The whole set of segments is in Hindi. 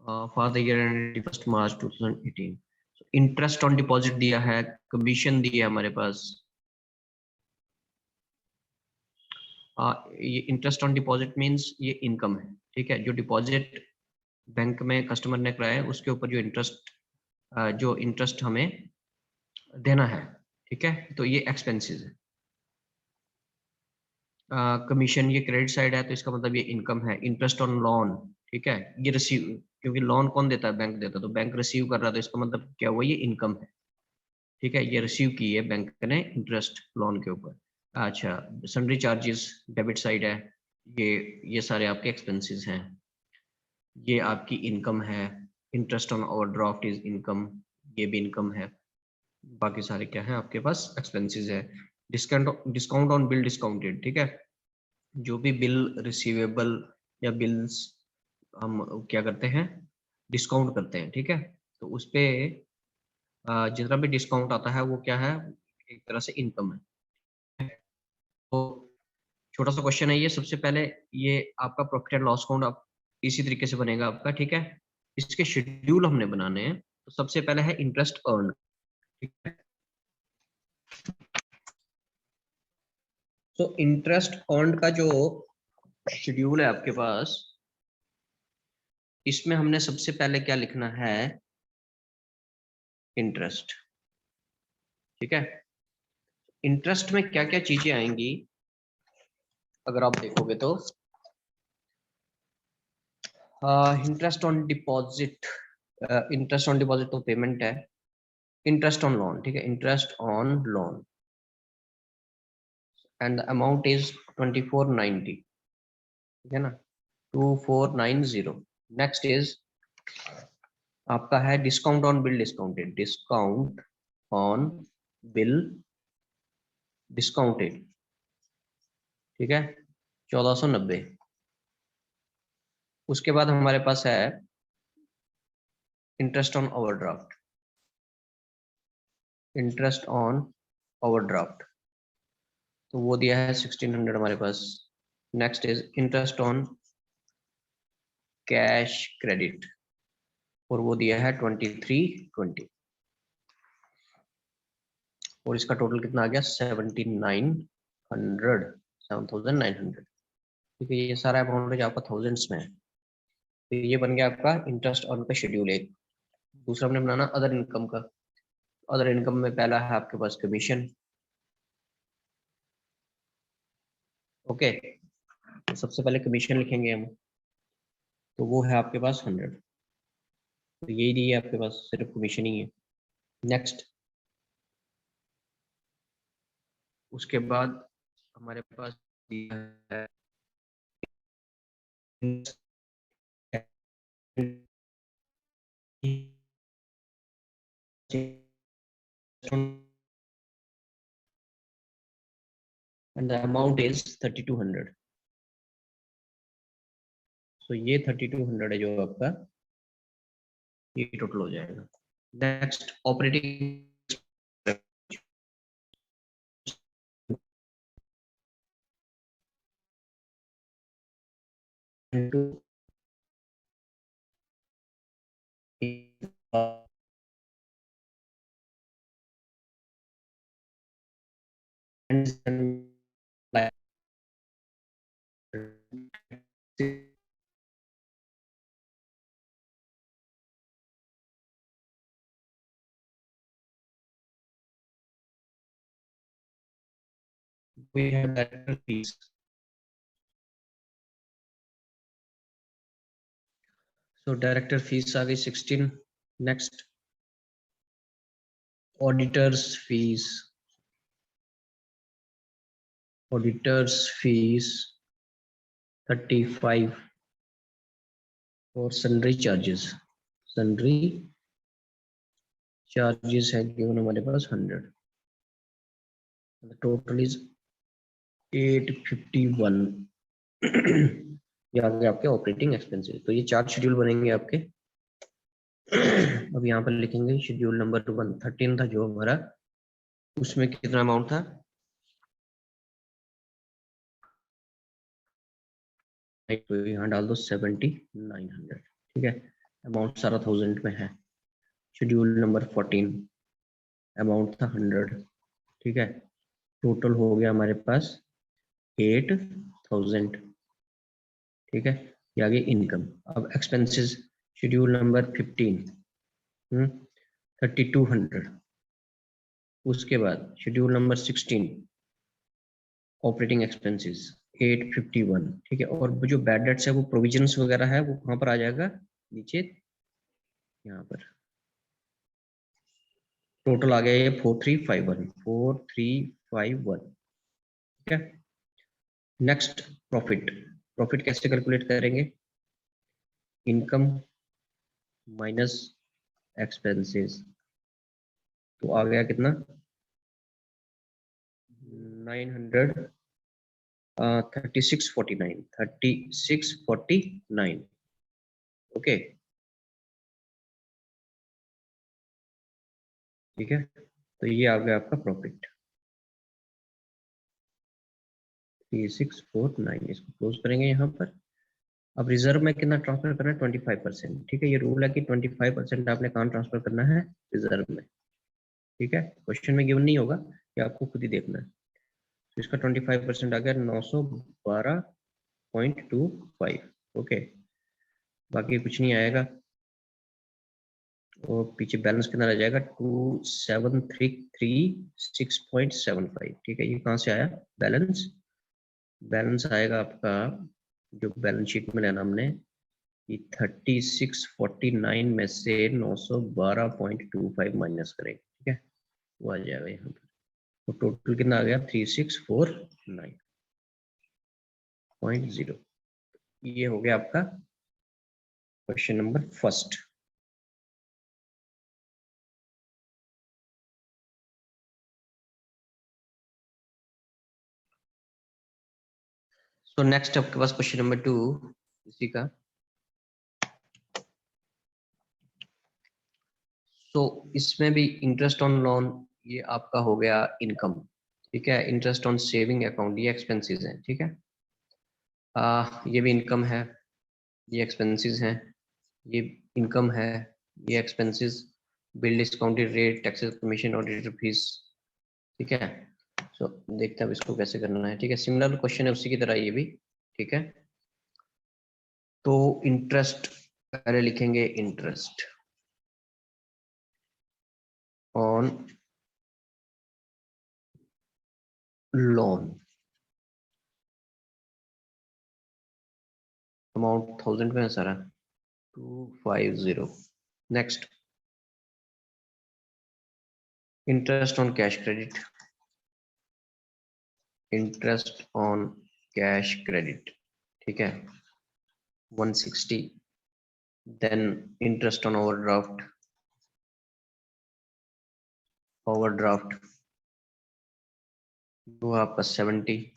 For the year and 31 March 2018। Interest on deposit दिया है, कमीशन दिया है हमारे पास। ये इंटरेस्ट ऑन डिपॉजिट मींस ये इनकम है, ठीक है। जो डिपॉजिट बैंक में कस्टमर ने कराया है उसके ऊपर जो इंटरेस्ट हमें देना है, ठीक है, तो ये एक्सपेंसेस है। कमीशन ये क्रेडिट साइड है, तो इसका मतलब ये इनकम है। इंटरेस्ट ऑन लोन, ठीक है, ये रिसीव, क्योंकि लोन कौन देता है? बैंक देता है, तो बैंक रिसीव कर रहा था, इसका मतलब क्या हुआ? ये इनकम है, ठीक है। ये रिसीव की है बैंक ने इंटरेस्ट लोन के ऊपर। अच्छा, सन्ड्री चार्जेस डेबिट साइड है, ये सारे आपके एक्सपेंसेस हैं। ये आपकी इनकम है। Interest on overdraft is income, ये भी इनकम है। बाकी सारे क्या है आपके पास? एक्सपेंसेस है। डिस्काउंट ऑन बिल डिस्काउंटेड, ठीक है। जो भी बिल रिसीवेबल या बिल्स हम क्या करते हैं? डिस्काउंट करते हैं, ठीक है। तो उस पे जितना भी डिस्काउंट आता है वो क्या है? एक तरह से इनकम है। तो छोटा सा क्वेश्चन है ये। सबसे पहले ये आपका प्रॉफिट एंड लॉस अकाउंट आप इसी तरीके से बनेगा आपका, ठीक है। इसके शेड्यूल हमने बनाने हैं। तो सबसे पहले है इंटरेस्ट अर्न, ठीक है। तो इंटरेस्ट अर्न का जो शेड्यूल है आपके पास, इसमें हमने सबसे पहले क्या लिखना है? इंटरेस्ट, ठीक है। इंटरेस्ट में क्या क्या चीजें आएंगी अगर आप देखोगे तो? Interest on deposit, interest on deposit तो पेमेंट है। इंटरेस्ट ऑन लोन, ठीक है, interest on loan and the amount is 2490, ठीक है ना, 2490। नेक्स्ट इज आपका है discount on bill discounted, discount on bill discounted, ठीक है, 1490। उसके बाद हमारे पास है interest on overdraft, interest on overdraft, तो वो दिया है 1600 हमारे पास। Next is interest on cash credit, और वो दिया है 2320, और इसका टोटल कितना आ गया? 7900, ठीक है। ये सारा अमाउंट आपका थाउजेंड्स में है। तो ये बन गया आपका इंटरेस्ट ऑन का शेड्यूल एक। दूसरा हमने बनाना अदर इनकम का। अदर इनकम में पहला है आपके पास कमीशन, ओके। तो सबसे पहले कमीशन लिखेंगे हम, तो वो है आपके पास 100। तो यही दी है आपके पास, सिर्फ कमीशन ही है। नेक्स्ट, उसके बाद हमारे पास दिया है and the amount is 3200। so ये 3200 है जो आपका, ये टोटल हो जाएगा। Next operating, we have director fees। so director fees आ गई 16। Next auditors fees, auditors fees 35, और सन्ड्री चार्जेस, सन्ड्री चार्जेस है गिवन हमारे पास 100। Total is 851। ये आ गए आपके ऑपरेटिंग एक्सपेंसेस। तो ये 4 शेड्यूल बनेंगे आपके। अब यहाँ पर लिखेंगे शेड्यूल नंबर 113 था जो हमारा, उसमें कितना अमाउंट था? तो यहाँ डाल दो 7900, ठीक है। अमाउंट सारा 1000 में है। शेड्यूल नंबर 14 अमाउंट था 100, ठीक है। टोटल हो गया हमारे पास 8000, ठीक है। ये आगे इनकम। अब एक्सपेंसेस शेड्यूल नंबर 15 3200। उसके बाद शेड्यूल नंबर 16 ऑपरेटिंग एक्सपेंसेस 851, ठीक है। और जो बैड डेट्स है वो प्रोविजंस वगैरह है वो कहाँ पर आ जाएगा, नीचे यहाँ पर। टोटल आ गया ये 4351, ठीक है। Next profit. प्रॉफिट कैसे कैलकुलेट करेंगे, इनकम माइनस एक्सपेंसेस। तो आ गया कितना 3649 ओके, ठीक है। तो ये आ गया आपका प्रॉफिट 3649। इसको क्लोज करेंगे यहाँ पर। अब रिजर्व में कितना ट्रांसफर करना है, 25%, ठीक है। ये रूल है कि 25% आपने कहाँ ट्रांसफर करना है, रिजर्व में, ठीक है। क्वेश्चन में गिवन नहीं होगा, ये आपको खुद ही देखना है। तो इसका 25% आ गया 912.25, ओके। बाकी कुछ नहीं आएगा। और पीछे बैलेंस कितना रह जाएगा 2733.675, ठीक है। ये कहाँ से आया बैलेंस, बैलेंस आएगा आपका जो बैलेंस शीट में लेना हमने, ये 3649 में से 912.25 माइनस करेंगे, ठीक है। वो आ जाएगा यहाँ पर। तो टोटल कितना आ गया 3649.0। ये हो गया आपका question number first. So next आपके पास क्वेश्चन नंबर 2 इसी का। तो इसमें भी इंटरेस्ट ऑन लोन ये आपका हो गया इनकम, ठीक है। इंटरेस्ट ऑन सेविंग अकाउंट ये एक्सपेंसेस हैं, ठीक है। ये भी इनकम है, ये एक्सपेंसेस हैं। ये इनकम है, ये expenses. Bill discounted rate, taxes, commission, auditor fees, ठीक है। सो देखते हैं अब इसको कैसे करना है, ठीक है। सिमिलर क्वेश्चन है उसी की तरह ये भी, ठीक है। तो इंटरेस्ट पहले लिखेंगे, इंटरेस्ट ऑन लोन, अमाउंट 1000 में है सारा 250। Next interest on cash credit, interest on cash credit, ठीक है 160। Then interest on overdraft, overdraft वो आपका 70।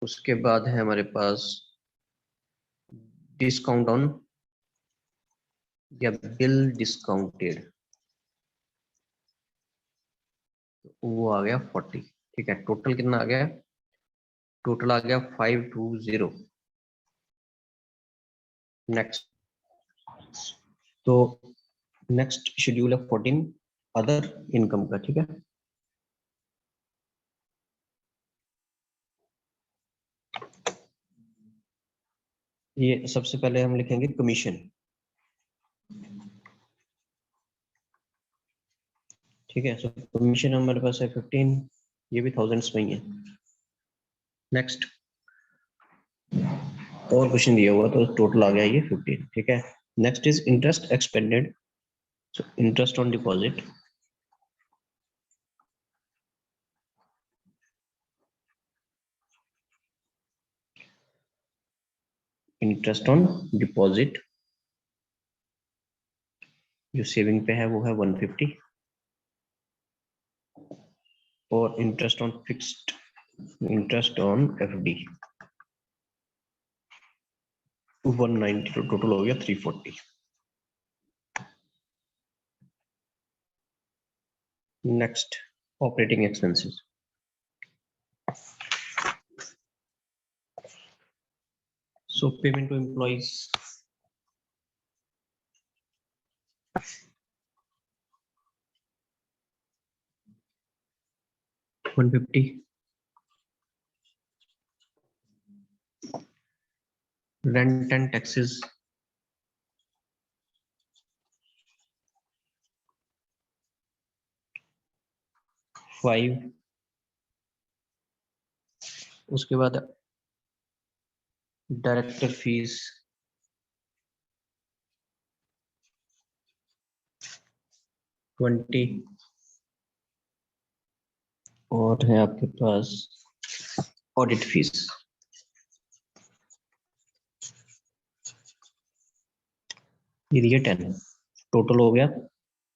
उसके बाद है हमारे पास डिस्काउंट ऑन या बिल डिस्काउंटेड, वो आ गया 40, ठीक है। टोटल कितना आ गया, टोटल आ गया 520। नेक्स्ट, तो नेक्स्ट शेड्यूल है 14 अदर इनकम का, ठीक है। ये सबसे पहले हम लिखेंगे कमीशन, ठीक है। सो कमीशन हमारे पास है 15, ये भी थाउजेंड्स में ही है। नेक्स्ट और क्वेश्चन दिया हुआ तो टोटल आ गया ये 15, ठीक है। Next is interest expended, so interest on deposit, interest on deposit जो सेविंग पे है वो है 150, और interest on fixed, interest on FD 190, तो टोटल हो गया 340। Next operating expenses, so payment to employees 150, rent and taxes 5, उसके बाद डायरेक्टर फीस 20, और है आपके पास ऑडिट फीस। ये दिए 10, टोटल हो गया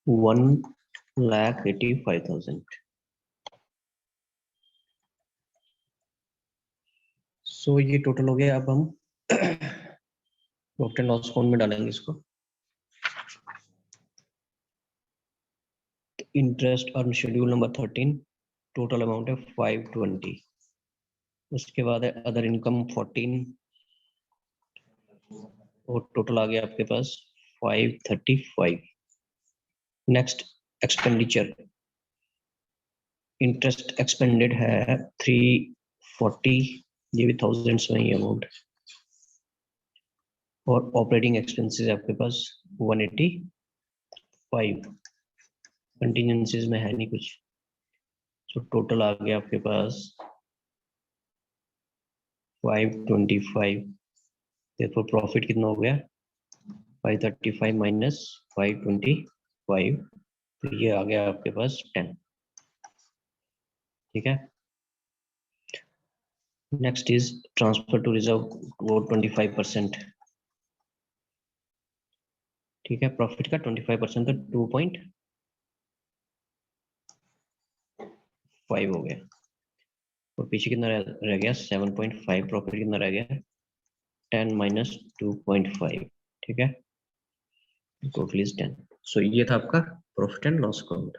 1,85,000। सो ये टोटल हो गया। अब हम प्रॉफिट एंड लॉस अकाउंट में डालेंगे इसको। Interest earn schedule number 13, total amount है 520। उसके बाद है अदर इनकम 14, और टोटल आ गया आपके पास 535। नेक्स्ट एक्सपेंडिचर, इंटरेस्ट एक्सपेंडेड है 340, ये भी थाउजेंड्स में ही अमाउंट, और ऑपरेटिंग एक्सपेंसेस आपके पास 185, कंटीजेंसीज में है नहीं कुछ। तो टोटल आ गया आपके पास 525। देखो प्रॉफिट कितना हो गया 535 माइनस 525, तो ये आ गया आपके पास 10। ठीक है। Next is transfer to reserve, वो 25%। ठीक है, प्रॉफिट का 25% तो 2.5 हो गया, और पीछे कितना रह गया 7.5। प्रॉफिट कितना रह गया 10 माइनस 2.5। ठीक है, टोटल इज 10। सो ये था आपका प्रॉफिट एंड लॉस अकाउंट।